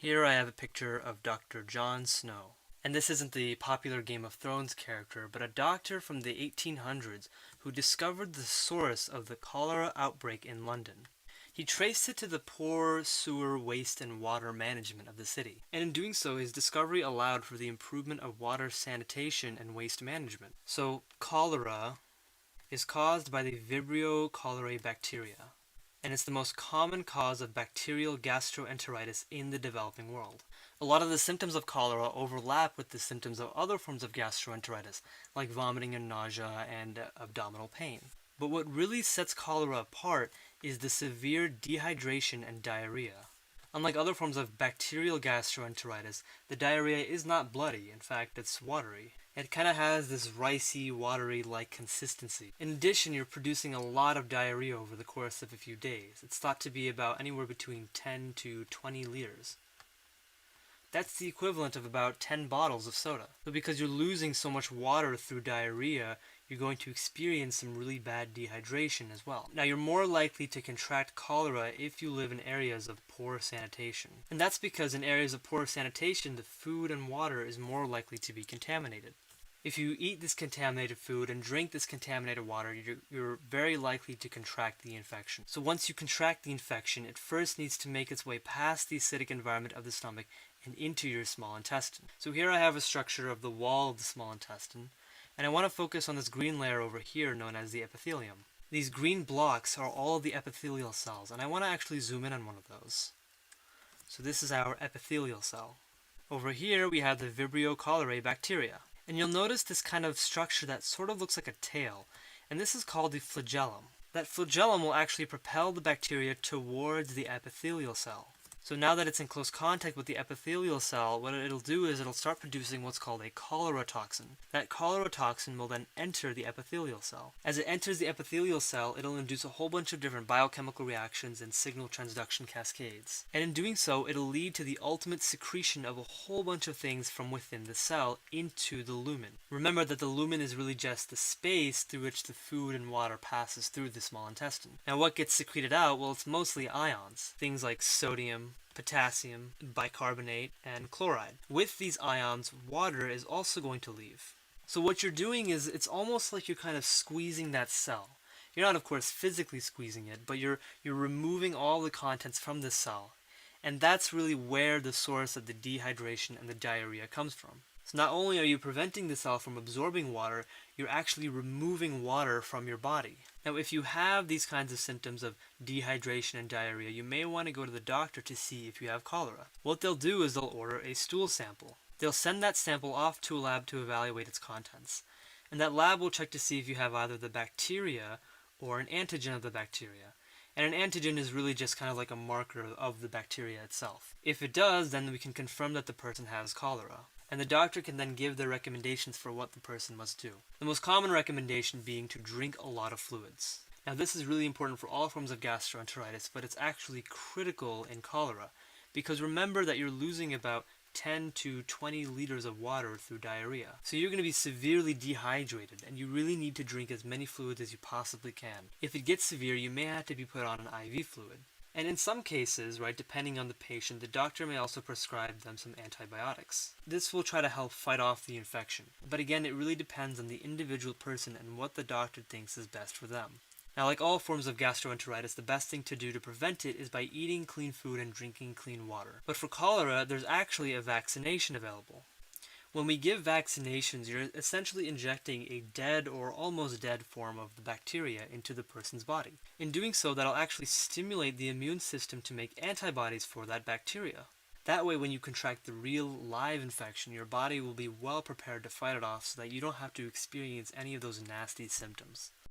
Here I have a picture of Dr. Jon Snow. And this isn't the popular Game of Thrones character, but a doctor from the 1800s who discovered the source of the cholera outbreak in London. He traced it to the poor sewer, waste, and water management of the city. And in doing so, his discovery allowed for the improvement of water sanitation and waste management. So, cholera is caused by the Vibrio cholerae bacteria, and it's the most common cause of bacterial gastroenteritis in the developing world. A lot of the symptoms of cholera overlap with the symptoms of other forms of gastroenteritis, like vomiting and nausea and abdominal pain. But what really sets cholera apart is the severe dehydration and diarrhea. Unlike other forms of bacterial gastroenteritis, the diarrhea is not bloody. In fact, it's watery. It kind of has this ricey, watery-like consistency. In addition, you're producing a lot of diarrhea over the course of a few days. It's thought to be about anywhere between 10 to 20 liters. That's the equivalent of about 10 bottles of soda. But because you're losing so much water through diarrhea, you're going to experience some really bad dehydration as well. Now, you're more likely to contract cholera if you live in areas of poor sanitation. And that's because in areas of poor sanitation, the food and water is more likely to be contaminated. If you eat this contaminated food and drink this contaminated water, you're very likely to contract the infection. So once you contract the infection, it first needs to make its way past the acidic environment of the stomach and into your small intestine. So here I have a structure of the wall of the small intestine, and I want to focus on this green layer over here known as the epithelium. These green blocks are all of the epithelial cells, and I want to actually zoom in on one of those. So this is our epithelial cell. Over here we have the Vibrio cholerae bacteria. And you'll notice this kind of structure that sort of looks like a tail, and this is called the flagellum. That flagellum will actually propel the bacteria towards the epithelial cell. So now that it's in close contact with the epithelial cell, what it'll do is it'll start producing what's called a cholera toxin. That cholera toxin will then enter the epithelial cell. As it enters the epithelial cell, it'll induce a whole bunch of different biochemical reactions and signal transduction cascades. And in doing so, it'll lead to the ultimate secretion of a whole bunch of things from within the cell into the lumen. Remember that the lumen is really just the space through which the food and water passes through the small intestine. Now what gets secreted out? Well, it's mostly ions. Things like sodium, potassium, bicarbonate, and chloride. With these ions, water is also going to leave. So what you're doing is, it's almost like you're kind of squeezing that cell. You're not, of course, physically squeezing it, but you're removing all the contents from the cell. And that's really where the source of the dehydration and the diarrhea comes from. So not only are you preventing the cell from absorbing water, you're actually removing water from your body. Now, if you have these kinds of symptoms of dehydration and diarrhea, you may want to go to the doctor to see if you have cholera. What they'll do is they'll order a stool sample. They'll send that sample off to a lab to evaluate its contents. And that lab will check to see if you have either the bacteria or an antigen of the bacteria. And an antigen is really just kind of like a marker of the bacteria itself. If it does, then we can confirm that the person has cholera. And the doctor can then give their recommendations for what the person must do. The most common recommendation being to drink a lot of fluids. Now this is really important for all forms of gastroenteritis, but it's actually critical in cholera, because remember that you're losing about 10 to 20 liters of water through diarrhea. So you're going to be severely dehydrated, and you really need to drink as many fluids as you possibly can. If it gets severe, you may have to be put on an IV fluid. And in some cases, right, depending on the patient, the doctor may also prescribe them some antibiotics. This will try to help fight off the infection. But again, it really depends on the individual person and what the doctor thinks is best for them. Now, like all forms of gastroenteritis, the best thing to do to prevent it is by eating clean food and drinking clean water. But for cholera, there's actually a vaccination available. When we give vaccinations, you're essentially injecting a dead or almost dead form of the bacteria into the person's body. In doing so, that'll actually stimulate the immune system to make antibodies for that bacteria. That way, when you contract the real live infection, your body will be well prepared to fight it off so that you don't have to experience any of those nasty symptoms.